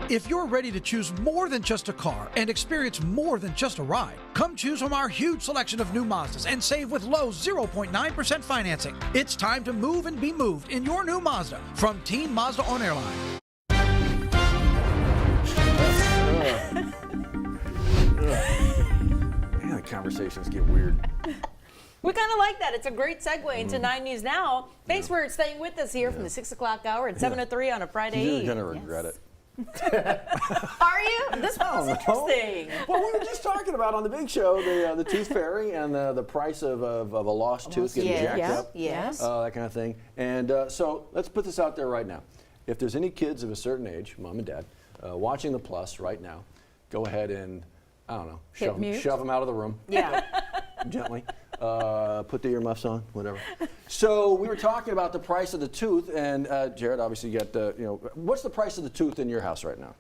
If you're ready to choose more than just a car and experience more than just a ride, come choose from our huge selection of new Mazdas and save with low 0.9% financing. It's time to move and be moved in your new Mazda from Team Mazda on Airline. Man, the conversations get weird. We kind of like that. It's a great segue into 9 News Now. Thanks for staying with us here from the 6 o'clock hour at 7 to 3 on a Friday. You're going to regret it. Are you? This one's interesting. Well, we were just talking about on the big show the tooth fairy and the price of a lost tooth getting jacked up. Yes. That kind of thing. And so let's put this out there right now. If there's any kids of a certain age, mom and dad, watching the Plus right now, go ahead and, I don't know, shove them out of the room. Yeah. Gently. Put the earmuffs on, whatever. So we were talking about the price of the tooth, and Jared, obviously, you got what's the price of the tooth in your house right now?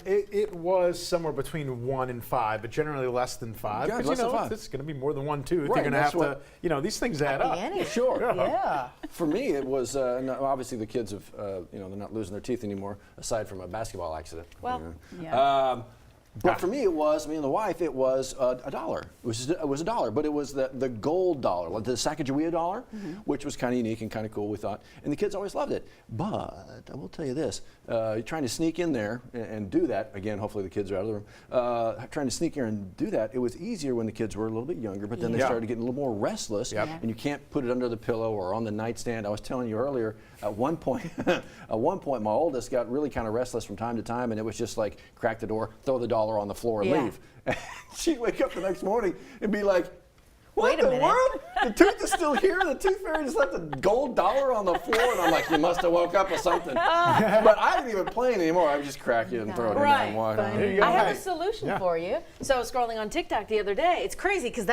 It was somewhere between 1 and 5, but generally less than 5. Yeah, Because less than 5. it's going to be more than one tooth. Right, You're going to have to, these things add up. Sure. Yeah. For me, it was obviously the kids have, they're not losing their teeth anymore, aside from a basketball accident. Well, But for me, it was me and the wife. It was $1. It was $1, but it was the gold dollar, like the Sacagawea dollar, which was kind of unique and kind of cool. We thought, and the kids always loved it. But I will tell you this: you're trying to sneak in there and do that again. Hopefully, the kids are out of the room. Trying to sneak in and do that. It was easier when the kids were a little bit younger, but then they started getting a little more restless, and you can't put it under the pillow or on the nightstand. I was telling you earlier. At one point, my oldest got really kind of restless from time to time, and it was just like crack the door, throw the dollar on the floor, and leave. And she'd wake up the next morning and be like, "What in the world? The tooth is still here. The tooth fairy just left a gold dollar on the floor." And I'm like, "You must have woke up with something." But I didn't even play it anymore. I would just crack it and throw it in there and walk on. I have a solution for you. So scrolling on TikTok the other day, it's crazy because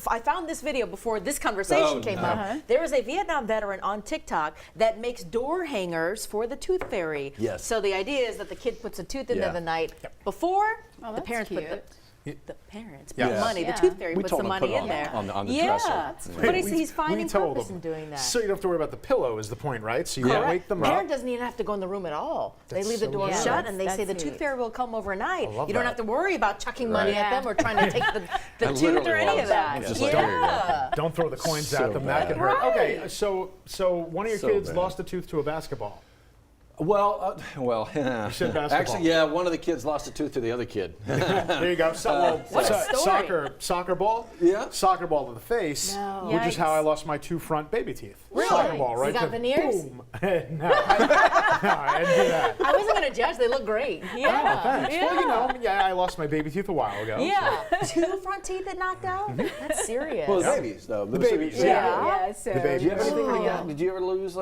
I found this video before this conversation came up. There is a Vietnam veteran on TikTok that makes door hangers for the tooth fairy. Yes. So the idea is that the kid puts a tooth in there the night before. The parents put the parents put money. The tooth fairy puts the money in there. On the dresser. But he's finding purpose in doing that. So you don't have to worry about the pillow is the point, right? So you don't wake them up. Parent doesn't even have to go in the room at all. They leave the door shut and they say the tooth fairy will come overnight. You don't have to worry about chucking money at them or trying to take the tooth or any of that. Don't throw the coins at them. That can hurt. Okay, so one of your kids lost a tooth to a basketball. Well, actually, one of the kids lost a tooth to the other kid. There you go. Soccer ball. Yeah. Soccer ball to the face, which is how I lost my 2 front baby teeth. Really? Soccer ball, right? You got veneers? Boom. No, I didn't do that. I wasn't going to judge. They look great. Oh, thanks. Well, I lost my baby teeth a while ago. Yeah. So. 2 front teeth that knocked out? That's serious. Well, the babies, though. The babies. So the babies. Did you have anything like that? Did you ever lose,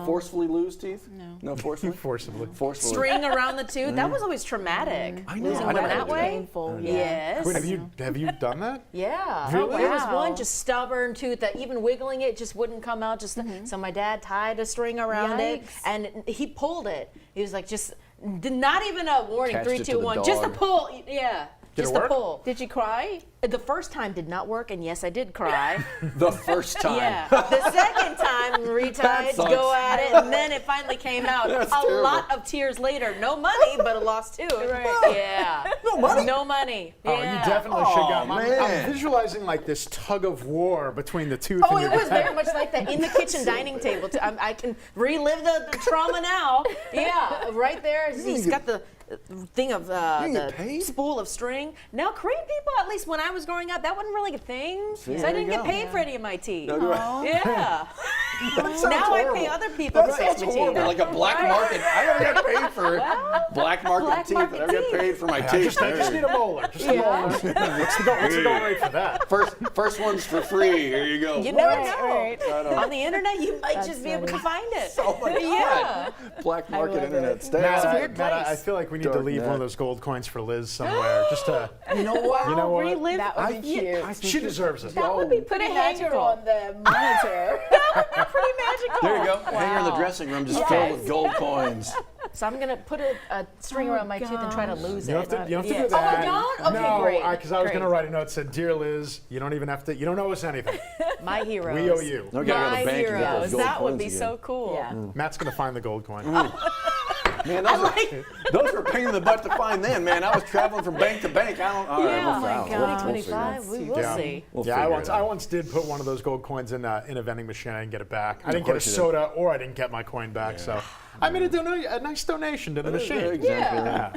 forcefully lose teeth? No. Forcefully? Forcibly. String around the tooth? That was always traumatic. I know. Losing I one know. that way? Painful. Yes. Wait, have you done that? Yeah. Really? There was one just stubborn tooth that even wiggling it just wouldn't come out. So my dad tied a string around it and he pulled it. He was like, not even a warning, Attached 3, it to 2, the 1, dog. just a pull. Yeah. Did Just it a work? pull. Did you cry? The first time did not work, and yes, I did cry. The first time. Yeah. The second time, retied, go at it, and then it finally came out. That's a terrible. lot of tears later. No money, but a lost tooth. Right. Yeah. No money? No money. Oh, yeah. you definitely should go. man. I'm visualizing like this tug of war between the tooth Oh, and it your was very much like that in the kitchen dining table. I can relive the trauma now. Yeah, right there. He's got the thing of the spool of string. Now, Korean people, at least when I was growing up, that wasn't really a thing. So I didn't get paid for any of my teeth. Yeah. Now I pay other people to fix my teeth. Like a black market. I never got paid for black market teeth. I never got paid for my teeth. I just need a molar. Just a molar. What's the going rate for that? First one's for free. Here you go. You never know. On the internet, you might just be able to find it. Oh my God. Black market internet. Stay It's a on weird it. place. I feel like we need to Dark leave net. one of those gold coins for Liz somewhere. Just to. You know what? You know what? Relive. That would be cute. She deserves it. That would be pretty magical on the monitor. Pretty magical. There you go. Hanger in the dressing room just filled with gold coins. So I'm gonna put a string around my tooth and try to lose You it. don't have to do Oh, that. I don't? Okay, no, great. Because I was Great. going to write a note that said, "Dear Liz, you don't even have to. You don't owe us anything. My heroes. We owe you." No, gotta go to My the bank and get those heroes. gold That would coins be again. so cool. Yeah. Matt's going to find the gold coin. Man, those were a pain in the butt to find then, man. I was traveling from bank to bank. Oh my God, 2025. We will see. I once did put one of those gold coins in a vending machine. I didn't get it back. I didn't get a soda, or I didn't get my coin back. So I made a nice donation to the machine. Exactly. Yeah.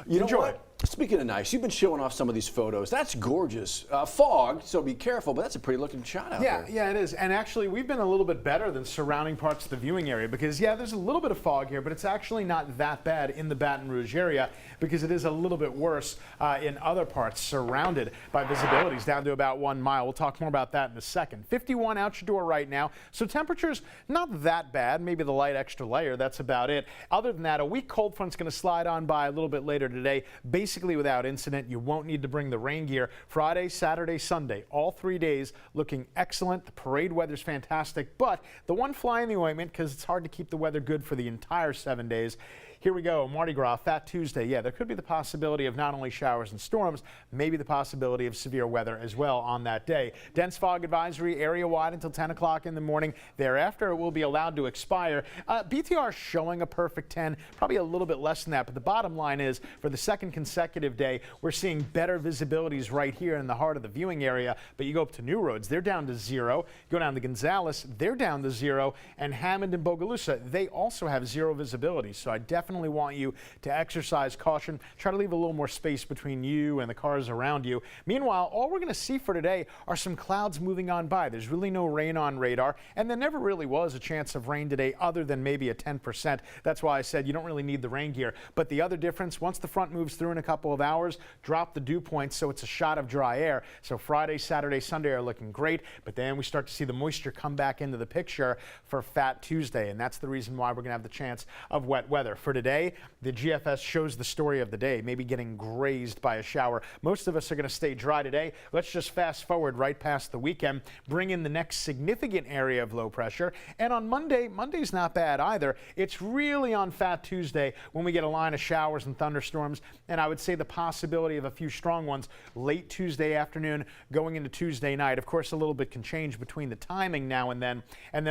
You know Enjoy. what? Speaking of nice, you've been showing off some of these photos. That's gorgeous. Fog, so be careful, but that's a pretty looking shot out there. Yeah, it is. And actually, we've been a little bit better than surrounding parts of the viewing area because, there's a little bit of fog here, but it's actually not that bad in the Baton Rouge area because it is a little bit worse in other parts surrounded by visibilities down to about 1 mile. We'll talk more about that in a second. 51 out your door right now, so temperatures not that bad. Maybe the light extra layer, that's about it. Other than that, a weak cold front's going to slide on by a little bit later today, basically without incident. You won't need to bring the rain gear. Friday, Saturday, Sunday, all 3 days looking excellent. The parade weather's fantastic, but the one fly in the ointment, because it's hard to keep the weather good for the entire 7 days. Here we go, Mardi Gras, Fat Tuesday. Yeah, there could be the possibility of not only showers and storms, maybe the possibility of severe weather as well on that day. Dense fog advisory area-wide until 10 o'clock in the morning. Thereafter, it will be allowed to expire. BTR showing a perfect 10, probably a little bit less than that, but the bottom line is, for the second consecutive day, we're seeing better visibilities right here in the heart of the viewing area, but you go up to New Roads, they're down to 0. Go down to Gonzales, they're down to 0, and Hammond and Bogalusa, they also have 0 visibility, so I definitely want you to exercise caution. Try to leave a little more space between you and the cars around you. Meanwhile, all we're going to see for today are some clouds moving on by. There's really no rain on radar, and there never really was a chance of rain today other than maybe a 10%. That's why I said you don't really need the rain gear. But the other difference, once the front moves through in a couple of hours, drop the dew points so it's a shot of dry air. So Friday, Saturday, Sunday are looking great, but then we start to see the moisture come back into the picture for Fat Tuesday, and that's the reason why we're going to have the chance of wet weather. For today, the GFS shows the story of the day, maybe getting grazed by a shower. Most of us are going to stay dry today. Let's just fast forward right past the weekend, bring in the next significant area of low pressure. And on Monday, Monday's not bad either. It's really on Fat Tuesday when we get a line of showers and thunderstorms, and I would say the possibility of a few strong ones late Tuesday afternoon going into Tuesday night. Of course, a little bit can change between the timing now and then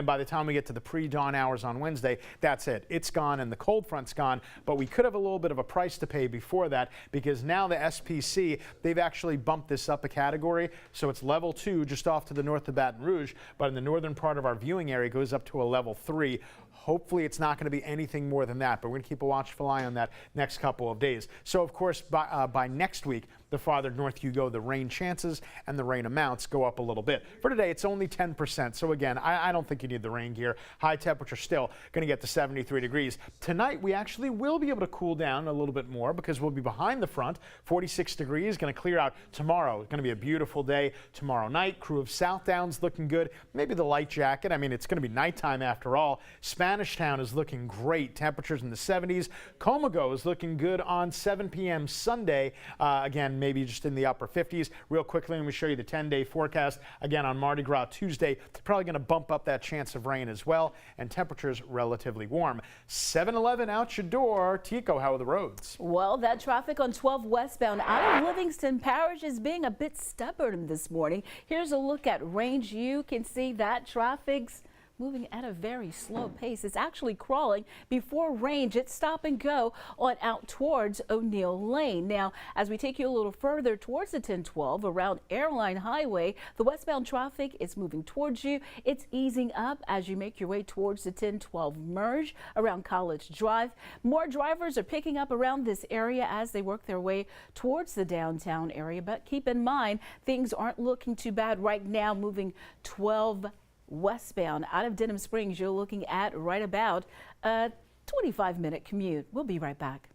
by the time we get to the pre-dawn hours on Wednesday, that's it. It's gone and the cold front's gone, but we could have a little bit of a price to pay before that because now the SPC, they've actually bumped this up a category, so it's level 2 just off to the north of Baton Rouge, but in the northern part of our viewing area it goes up to a level 3. Hopefully it's not going to be anything more than that, but we're going to keep a watchful eye on that next couple of days. So of course by next week, the farther north you go, the rain chances and the rain amounts go up a little bit. For today, it's only 10%. So again, I don't think you need the rain gear. High temperature still going to get to 73 degrees. Tonight, we actually will be able to cool down a little bit more because we'll be behind the front. 46 degrees, going to clear out tomorrow. It's going to be a beautiful day tomorrow night. Crew of South Downs looking good. Maybe the light jacket. I mean, it's going to be nighttime after all. Spanish Town is looking great. Temperatures in the 70s. Comago is looking good on 7 p.m. Sunday. Again, maybe just in the upper 50s. Real quickly, let me show you the 10-day forecast. Again, on Mardi Gras Tuesday, it's probably going to bump up that chance of rain as well, and temperatures relatively warm. 7-Eleven out your door. Tico, how are the roads? Well, that traffic on 12 westbound out of Livingston Parish is being a bit stubborn this morning. Here's a look at range. You can see that traffic's moving at a very slow pace. It's actually crawling before range. It's stop and go on out towards O'Neill Lane. Now, as we take you a little further towards the 1012 around Airline Highway, the westbound traffic is moving towards you. It's easing up as you make your way towards the 1012 merge around College Drive. More drivers are picking up around this area as they work their way towards the downtown area, but keep in mind things aren't looking too bad right now. Moving 12 westbound out of Denham Springs, you're looking at right about a 25-minute commute. We'll be right back.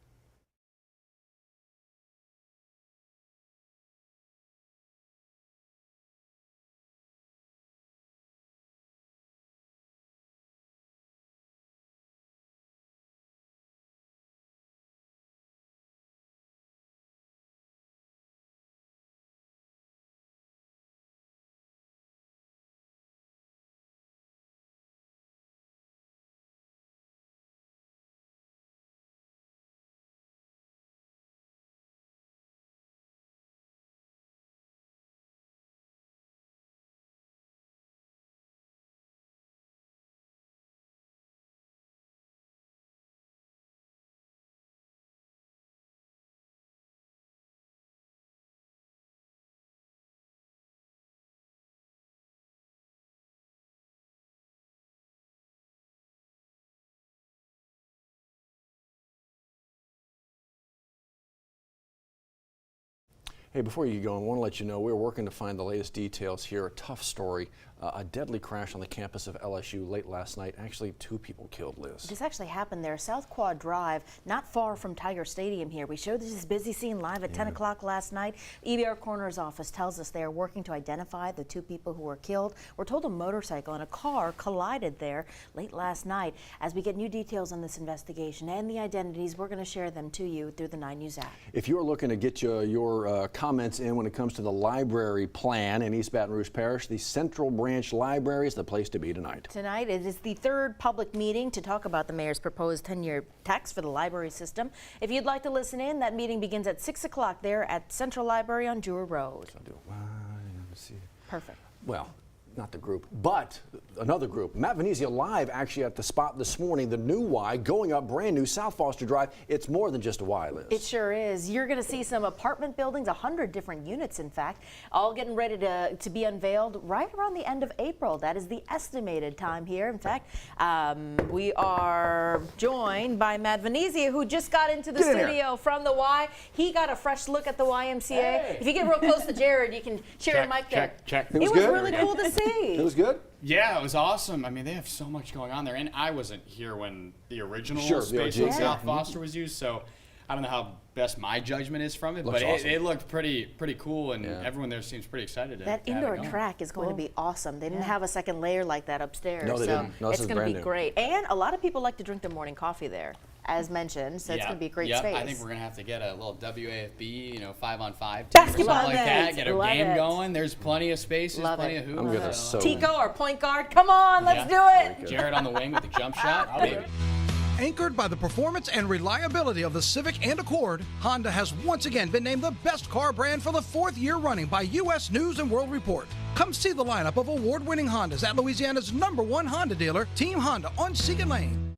Hey, before you go, I want to let you know we're working to find the latest details here. A tough story. A deadly crash on the campus of LSU late last night. Actually, 2 people killed, Liz. This actually happened there, South Quad Drive, not far from Tiger Stadium here. We showed this busy scene live at 10 o'clock last night. EBR Coroner's Office tells us they are working to identify the 2 people who were killed. We're told a motorcycle and a car collided there late last night. As we get new details on this investigation and the identities, we're going to share them to you through the 9 News app. If you're looking to get your comments in when it comes to the library plan in East Baton Rouge Parish, the Central Branch Library is the place to be tonight. Tonight it is the 3rd public meeting to talk about the mayor's proposed 10-year tax for the library system. If you'd like to listen in, that meeting begins at 6 o'clock there at Central Library on Dewar Road. Perfect. Well, not the group, but another group. Matt Venezia live actually at the spot this morning, the new Y, going up brand new South Foster Drive. It's more than just a Y, Liz. It sure is. You're going to see some apartment buildings, 100 different units, in fact, all getting ready to be unveiled right around the end of April. That is the estimated time here. In fact, we are joined by Matt Venezia, who just got into the studio from the Y. He got a fresh look at the YMCA. Hey. If you get real close to Jared, you can share a mic there. Check. It was really cool to see. It was good? Yeah, it was awesome. I mean, they have so much going on there. And I wasn't here when the original space the in South Foster was used, so I don't know how best my judgment is from it, but it looked pretty cool, and everyone there seems pretty excited. That indoor track is going to be awesome. They didn't have a second layer like that upstairs. No, they didn't. No, it's going to be great. And a lot of people like to drink their morning coffee there, as mentioned, so it's going to be a great space. I think we're going to have to get a little WAFB, 5-on-5 team basketball or something like that. Get a game it. going. There's plenty of spaces, plenty of hoops. Tico, our point guard, come on, let's do it. Jared on the wing with the jump shot. Baby. Anchored by the performance and reliability of the Civic and Accord, Honda has once again been named the best car brand for the 4th year running by U.S. News and World Report. Come see the lineup of award-winning Hondas at Louisiana's #1 Honda dealer, Team Honda on Seagan Lane.